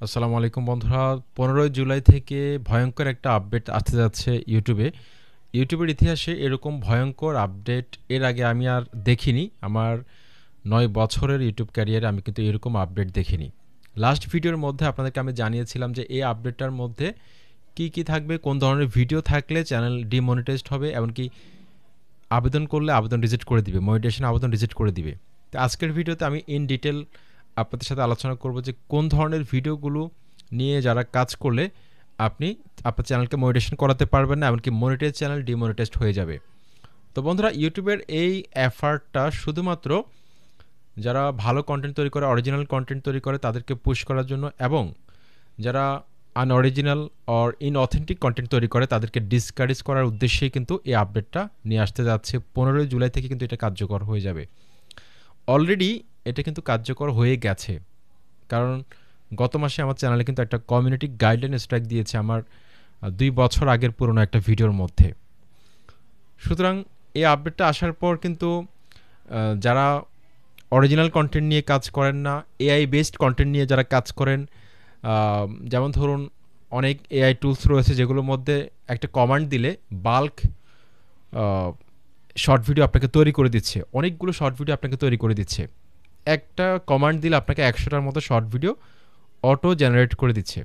আসসালামু আলাইকুম বন্ধুরা। 15 জুলাই থেকে ভয়ঙ্কর একটা আপডেট আসতে যাচ্ছে ইউটিউবে। ইউটিউবের ইতিহাসে এরকম ভয়ঙ্কর আপডেট এর আগে আমি আর দেখিনি। আমার 9 বছরের ইউটিউব ক্যারিয়ারে আমি কিন্তু এরকম আপডেট দেখিনি। লাস্ট ভিডিওর মধ্যে আপনাদেরকে আমি জানিয়েছিলাম যে এই আপডেটটার মধ্যে কি থাকবে, কোন ধরনের ভিডিও থাকলে চ্যানেল ডিমনিটাইজড হবে, এমনকি আবেদন করলে আবেদন রিজেক্ট করে দিবে, মনিটাইজেশন আবেদন রিজেক্ট করে দিবে। তো আজকের ভিডিওতে আমি ইন ডিটেল আপনাদের সাথে আলোচনা করব যে কোন ধরনের ভিডিওগুলো নিয়ে যারা কাজ করলে আপনি আপনার চ্যানেলকে মনিটাইজেশন করাতে পারবেন না, এমনকি মনিটাইজ চ্যানেল ডিমনিটাইজড হয়ে যাবে। তো বন্ধুরা, ইউটিউবের এই এফার্টটা শুধুমাত্র যারা ভালো কন্টেন্ট তৈরি করে, অরিজিনাল কন্টেন্ট তৈরি করে তাদেরকে পুশ করার জন্য, এবং যারা আনঅরিজিনাল অর ইনঅথেন্টিক কন্টেন্ট তৈরি করে তাদেরকে ডিসকারেজ করার উদ্দেশ্যেই কিন্তু এই আপডেটটা নিয়ে আসতে যাচ্ছে। 15 জুলাই থেকে কিন্তু এটা কার্যকর হয়ে যাবে। অলরেডি এটা কিন্তু কার্যকর হয়ে গেছে, কারণ গত মাসে আমার চ্যানেলে কিন্তু একটা কমিউনিটি গাইডলাইন স্ট্রাইক দিয়েছে আমার 2 বছর আগের পুরনো একটা ভিডিওর মধ্যে। সুতরাং এই আপডেটটা আসার পর কিন্তু যারা অরিজিনাল কন্টেন্ট নিয়ে কাজ করেন না, এআই বেসড কন্টেন্ট নিয়ে যারা কাজ করেন, যেমন ধরুন অনেক এআই টুলস রয়েছে যেগুলোর মধ্যে একটা কমান্ড দিলে বাল্ক শর্ট ভিডিও আপনাকে তৈরি করে দিচ্ছে, অনেকগুলো শর্ট ভিডিও আপনাকে তৈরি করে দিচ্ছে। একটা কমান্ড দিলে আপনাকে 100টার মতো শর্ট ভিডিও অটো জেনারেট করে দিচ্ছে।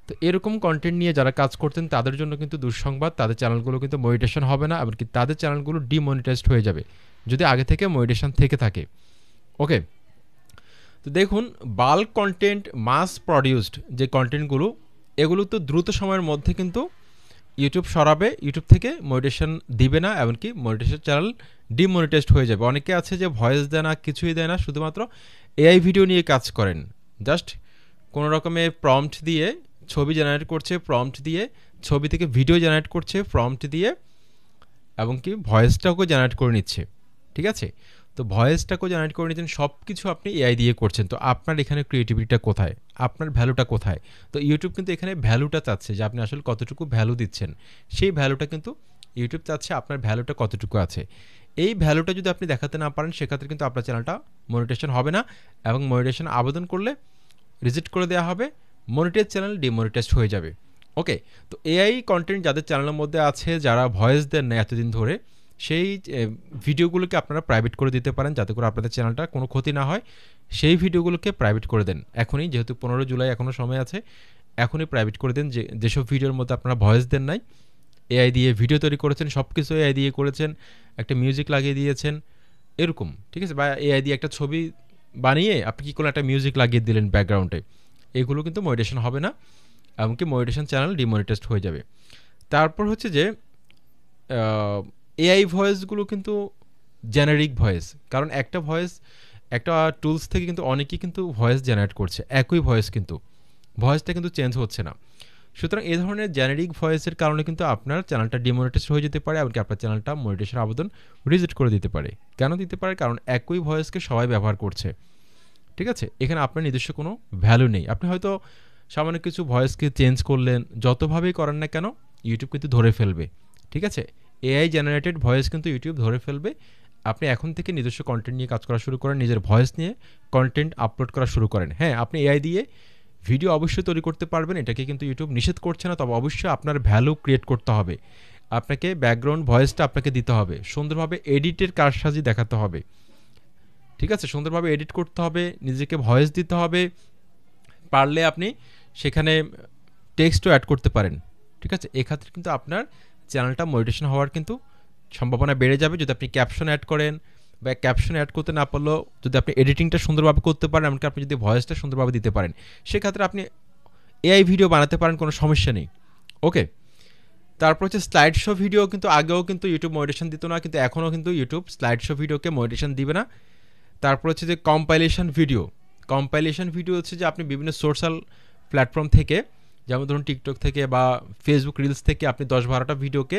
তো এরকম কন্টেন্ট নিয়ে যারা কাজ করতেন তাদের জন্য কিন্তু দুঃসংবাদ, তাদের চ্যানেলগুলো কিন্তু মনিটাইজেশন হবে না, এমনকি তাদের চ্যানেলগুলো ডিমনিটাইজড হয়ে যাবে যদি আগে থেকে মনিটাইজেশন থেকে থাকে। ওকে, তো দেখুন, বাল্ক কন্টেন্ট, মাস প্রডিউসড যে কন্টেন্টগুলো, এগুলো তো দ্রুত সময়ের মধ্যে কিন্তু ইউটিউব সরাবে, ইউটিউব থেকে মনিটাইজেশন দিবে না, এমনকি মনিটাইজেশন চ্যানেল ডিমনিটাইজড হয়ে যাবে। অনেকে আছে যে ভয়েস দেয় না, কিছুই দেয় না, শুধুমাত্র এআই ভিডিও নিয়ে কাজ করেন। জাস্ট কোনো রকমের প্রম্পট দিয়ে ছবি জেনারেট করছে, প্রম্পট দিয়ে ছবি থেকে ভিডিও জেনারেট করছে, প্রম্পট দিয়ে এবং কি ভয়েসটাকেও জেনারেট করে নিচ্ছে। ঠিক আছে, তো ভয়েসটাকেও জেনারেট করে নিচ্ছেন, সব কিছু আপনি এআই দিয়ে করছেন। তো আপনার এখানে ক্রিয়েটিভিটিটা কোথায়, আপনার ভ্যালুটা কোথায়? তো ইউটিউব কিন্তু এখানে ভ্যালুটা চাচ্ছে যে আপনি আসলে কতটুকু ভ্যালু দিচ্ছেন, সেই ভ্যালুটা কিন্তু ইউটিউব চাচ্ছে আপনার ভ্যালুটা কতটুকু আছে। এই ভ্যালুটা যদি আপনি দেখাতে না পারেন, সেক্ষেত্রে কিন্তু আপনার চ্যানেলটা মনিটাইজেশন হবে না, এবং মনিটাইজেশন আবেদন করলে রিজেক্ট করে দেওয়া হবে, মনিটাইজ চ্যানেল ডিমনিটাইজড হয়ে যাবে। ওকে, তো এআই কন্টেন্ট যাদের চ্যানেলের মধ্যে আছে, যারা ভয়েস দেন না এতদিন ধরে, সেই ভিডিওগুলোকে আপনারা প্রাইভেট করে দিতে পারেন, যাতে করে আপনাদের চ্যানেলটা কোনো ক্ষতি না হয়। সেই ভিডিওগুলোকে প্রাইভেট করে দেন এখনই, যেহেতু 15 জুলাই এখনও সময় আছে, এখনই প্রাইভেট করে দেন। যেসব ভিডিওর মধ্যে আপনারা ভয়েস দেন নাই, এআই দিয়ে ভিডিও তৈরি করেছেন, সব কিছু এআই দিয়ে করেছেন, একটা মিউজিক লাগিয়ে দিয়েছেন এরকম, ঠিক আছে, বা এআই দিয়ে একটা ছবি বানিয়ে আপনি কী করলেন, একটা মিউজিক লাগিয়ে দিলেন ব্যাকগ্রাউন্ডে, এগুলো কিন্তু মনিটাইজেশন হবে না, এমনকি মনিটাইজেশন চ্যানেল ডিমনিটাইজড হয়ে যাবে। তারপর হচ্ছে যে এআই ভয়েসগুলো কিন্তু জেনারিক ভয়েস, কারণ একটা ভয়েস একটা টুলস থেকে কিন্তু অনেকেই কিন্তু ভয়েস জেনারেট করছে, একই ভয়েস, কিন্তু ভয়েসটা কিন্তু চেঞ্জ হচ্ছে না। সুতরাং এই ধরনের জেনারিক ভয়েসের কারণে কিন্তু আপনার চ্যানেলটা ডিমনিটাইজড হয়ে যেতে পারে, এমনকি আপনার চ্যানেলটা মনিটাইজেশন আবেদন রিজেক্ট করে দিতে পারে। কেন দিতে পারে? কারণ একই ভয়েসকে সবাই ব্যবহার করছে। ঠিক আছে, এখানে আপনার নিজস্ব কোনো ভ্যালু নেই। আপনি হয়তো সামান্য কিছু ভয়েসকে চেঞ্জ করলেন, যতভাবেই করেন না কেন ইউটিউব কিন্তু ধরে ফেলবে। ঠিক আছে, এআই জেনারেটেড ভয়েস কিন্তু ইউটিউব ধরে ফেলবে। আপনি এখন থেকে নিজস্ব কন্টেন্ট নিয়ে কাজ করা শুরু করেন, নিজের ভয়েস নিয়ে কন্টেন্ট আপলোড করা শুরু করেন। হ্যাঁ, আপনি এআই দিয়ে ভিডিও অবশ্যই তৈরি করতে পারবেন, এটাকে কিন্তু ইউটিউব নিষেধ করছে না, তবে অবশ্যই আপনার ভ্যালু ক্রিয়েট করতে হবে। আপনাকে ব্যাকগ্রাউন্ড ভয়েসটা আপনাকে দিতে হবে, সুন্দরভাবে এডিটের কারসাজি দেখাতে হবে। ঠিক আছে, সুন্দরভাবে এডিট করতে হবে, নিজেকে ভয়েস দিতে হবে, পারলে আপনি সেখানে টেক্সটও অ্যাড করতে পারেন। ঠিক আছে, এক্ষেত্রে কিন্তু আপনার চ্যানেলটা মনিটাইজেশন হওয়ার কিন্তু সম্ভাবনা বেড়ে যাবে যদি আপনি ক্যাপশন অ্যাড করেন, বা ক্যাপশন অ্যাড করতে না পারলেও যদি আপনি এডিটিংটা সুন্দরভাবে করতে পারেন, এমনকি আপনি যদি ভয়েসটা সুন্দরভাবে দিতে পারেন, সেক্ষেত্রে আপনি এআই ভিডিও বানাতে পারেন, কোনো সমস্যা নেই। ওকে, তারপর হচ্ছে স্লাইড শো ভিডিও, কিন্তু আগেও কিন্তু ইউটিউব মনিটাইজেশন দিত না, কিন্তু এখনও কিন্তু ইউটিউব স্লাইড শো ভিডিওকে মনিটাইজেশন দিবে না। তারপর হচ্ছে যে কম্পাইলেশন ভিডিও, কম্পাইলেশন ভিডিও হচ্ছে যে আপনি বিভিন্ন সোশ্যাল প্ল্যাটফর্ম থেকে, যেমন ধরুন টিকটক থেকে বা ফেসবুক রিলস থেকে আপনি 10-12টা ভিডিওকে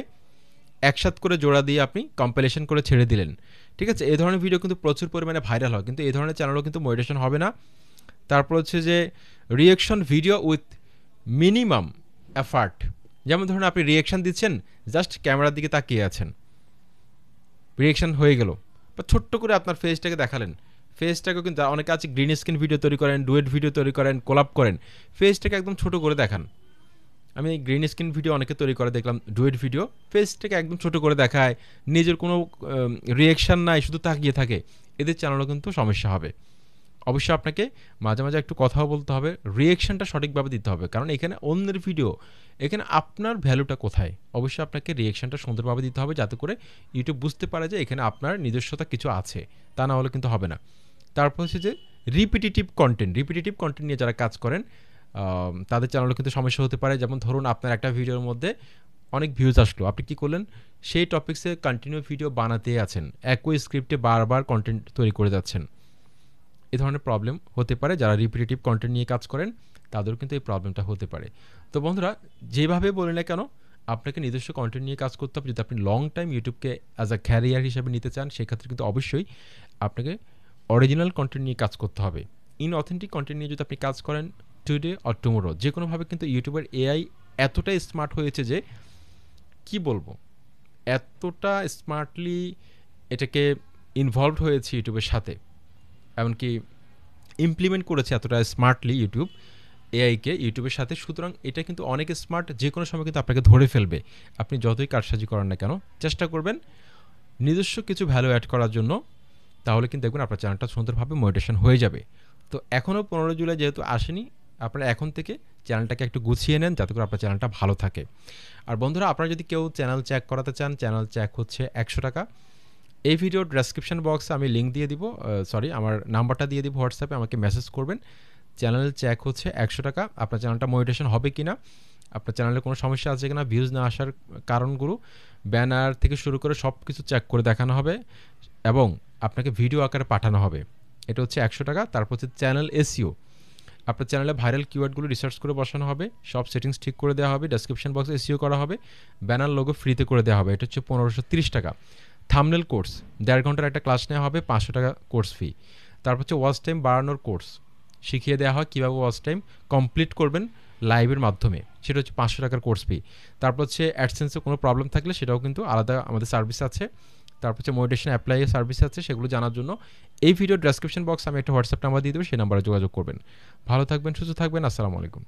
একসাথে করে জোড়া দিয়ে আপনি কম্পাইলেশন করে ছেড়ে দিলেন। ঠিক আছে, এই ধরনের ভিডিও কিন্তু প্রচুর পরিমাণে ভাইরাল হয়, কিন্তু এই ধরনের চ্যানেলও কিন্তু মনিটাইজেশন হবে না। তারপর হচ্ছে যে reaction video with minimum effort, যেমন ধরুন আপনি রিয়েকশন দিচ্ছেন, জাস্ট ক্যামেরার দিকে তাকিয়ে আছেন, রিয়েকশন হয়ে গেল, বা ছোট্ট করে আপনার ফেসটাকে দেখালেন, ফেসটাকেও কিন্তু অনেকে আছে গ্রিন স্ক্রিন ভিডিও তৈরি করেন, ডুয়েট ভিডিও তৈরি করেন, কোলাপ করেন, ফেসটাকে একদম ছোট করে দেখান। আমি গ্রিন স্ক্রিন ভিডিও অনেকে তৈরি করে দেখলাম, ডুয়েট ভিডিও, ফেসটাকে একদম ছোট করে দেখায়, নিজের কোনো রিয়েকশান নাই, শুধু তাকিয়ে থাকে। এদের চ্যানেলও কিন্তু সমস্যা হবে। অবশ্যই আপনাকে মাঝে মাঝে একটু কথাও বলতে হবে, রিয়েকশানটা সঠিকভাবে দিতে হবে, কারণ এখানে অন্যের ভিডিও, এখানে আপনার ভ্যালুটা কোথায়। অবশ্যই আপনাকে রিয়েকশানটা সুন্দরভাবে দিতে হবে, যাতে করে ইউটিউব বুঝতে পারে যে এখানে আপনার নিজস্বতা কিছু আছে, তা না হলে কিন্তু হবে না। তারপর হচ্ছে যে রিপিটিটিভ কন্টেন্ট নিয়ে যারা কাজ করেন তাদের চ্যানেলে কিন্তু সমস্যা হতে পারে। যেমন ধরুন আপনার একটা ভিডিওর মধ্যে অনেক ভিউজ আসলো, আপনি কি করলেন, সেই টপিক্সে কন্টিনিউ ভিডিও বানাতেই আছেন, একই স্ক্রিপ্টে বারবার কন্টেন্ট তৈরি করে যাচ্ছেন। এই ধরনের প্রবলেম হতে পারে। যারা রিপিটেটিভ কন্টেন্ট নিয়ে কাজ করেন তাদেরও কিন্তু এই প্রবলেমটা হতে পারে। তো বন্ধুরা, যেভাবে বলি না কেন, আপনাকে নিজস্ব কন্টেন্ট নিয়ে কাজ করতে হবে। যদি আপনি লং টাইম ইউটিউবকে অ্যাজ আ ক্যারিয়ার হিসেবে নিতে চান, সেক্ষেত্রে কিন্তু অবশ্যই আপনাকে অরিজিনাল কন্টেন্ট নিয়ে কাজ করতে হবে। ইনঅথেন্টিক কন্টেন্ট নিয়ে যদি আপনি কাজ করেন, টুডে অর টুমোরো যে কোনোভাবে কিন্তু ইউটিউবের এআই এতটাই স্মার্ট হয়েছে যে কি বলবো, এতটা স্মার্টলি এটাকে ইনভলভড হয়েছে ইউটিউবের সাথে, এমনকি ইমপ্লিমেন্ট করেছে এতটা স্মার্টলি ইউটিউব এআইকে ইউটিউবের সাথে। সুতরাং এটা কিন্তু অনেক স্মার্ট, যে কোনো সময় কিন্তু আপনাকে ধরে ফেলবে। আপনি যতই কারসাজি করেন না কেন, চেষ্টা করবেন নিজস্ব কিছু ভ্যালু অ্যাড করার জন্য, তাহলে কিন্তু দেখবেন আপনার চ্যানেলটা সুন্দরভাবে মনিটাইজেশন হয়ে যাবে। তো এখনও 15 জুলাই যেহেতু আসেনি, আপনারা এখন থেকে চ্যানেলটাকে একটু গুছিয়ে নেন, যাতে করে আপনার চ্যানেলটা ভালো থাকে। আর বন্ধুরা, আপনারা যদি কেউ চ্যানেল চেক করাতে চান, চ্যানেল চেক হচ্ছে 100 টাকা। এই ভিডিওর ডেসক্রিপশন বক্সে আমি লিঙ্ক দিয়ে দিব, আমার নাম্বারটা দিয়ে দিব, হোয়াটসঅ্যাপে আমাকে মেসেজ করবেন। চ্যানেল চেক হচ্ছে 100 টাকা। আপনার চ্যানেলটা মনিটাইজেশন হবে কি না, আপনার চ্যানেলে কোনো সমস্যা আছে কিনা, ভিউজ না আসার কারণগুলো, ব্যানার থেকে শুরু করে সব কিছু চেক করে দেখানো হবে এবং আপনাকে ভিডিও আকারে পাঠানো হবে। এটা হচ্ছে 100 টাকা। তারপর হচ্ছে চ্যানেল এসইও, আপনার চ্যানেলে ভাইরাল কিওয়ার্ডগুলো রিসার্চ করে বসানো হবে, সব সেটিংস ঠিক করে দেওয়া হবে, ডেসক্রিপশন বক্স এসইও করা হবে, ব্যানার লোগো ফ্রিতে করে দেওয়া হবে, এটা হচ্ছে 1530 টাকা। থাম্বনেল কোর্স 1.5 ঘন্টার একটা ক্লাস নেওয়া হবে, 500 টাকা কোর্স ফি। তারপর হচ্ছে ওয়াচ টাইম বাড়ানোর কোর্স, শিখিয়ে দেওয়া হয় কীভাবে ওয়াচ টাইম কমপ্লিট করবেন লাইভের মাধ্যমে, সেটা হচ্ছে 500 টাকার কোর্স ফি। তারপর হচ্ছে অ্যাডসেন্সে কোনো প্রবলেম থাকলে সেটাও কিন্তু আলাদা আমাদের সার্ভিস আছে। তারপর হচ্ছে মনিটাইজেশন অ্যাপ্লাইয়ের সার্ভিস আছে, সেগুলো জানার জন্য এই ভিডিওর ডেসক্রিপশন বক্স আমি একটা হোয়াটসঅ্যাপ নাম্বার দিয়ে দেবো, সেই নাম্বারে যোগাযোগ করবেন। ভালো থাকবেন, সুস্থ থাকবেন, আসসালামু আলাইকুম।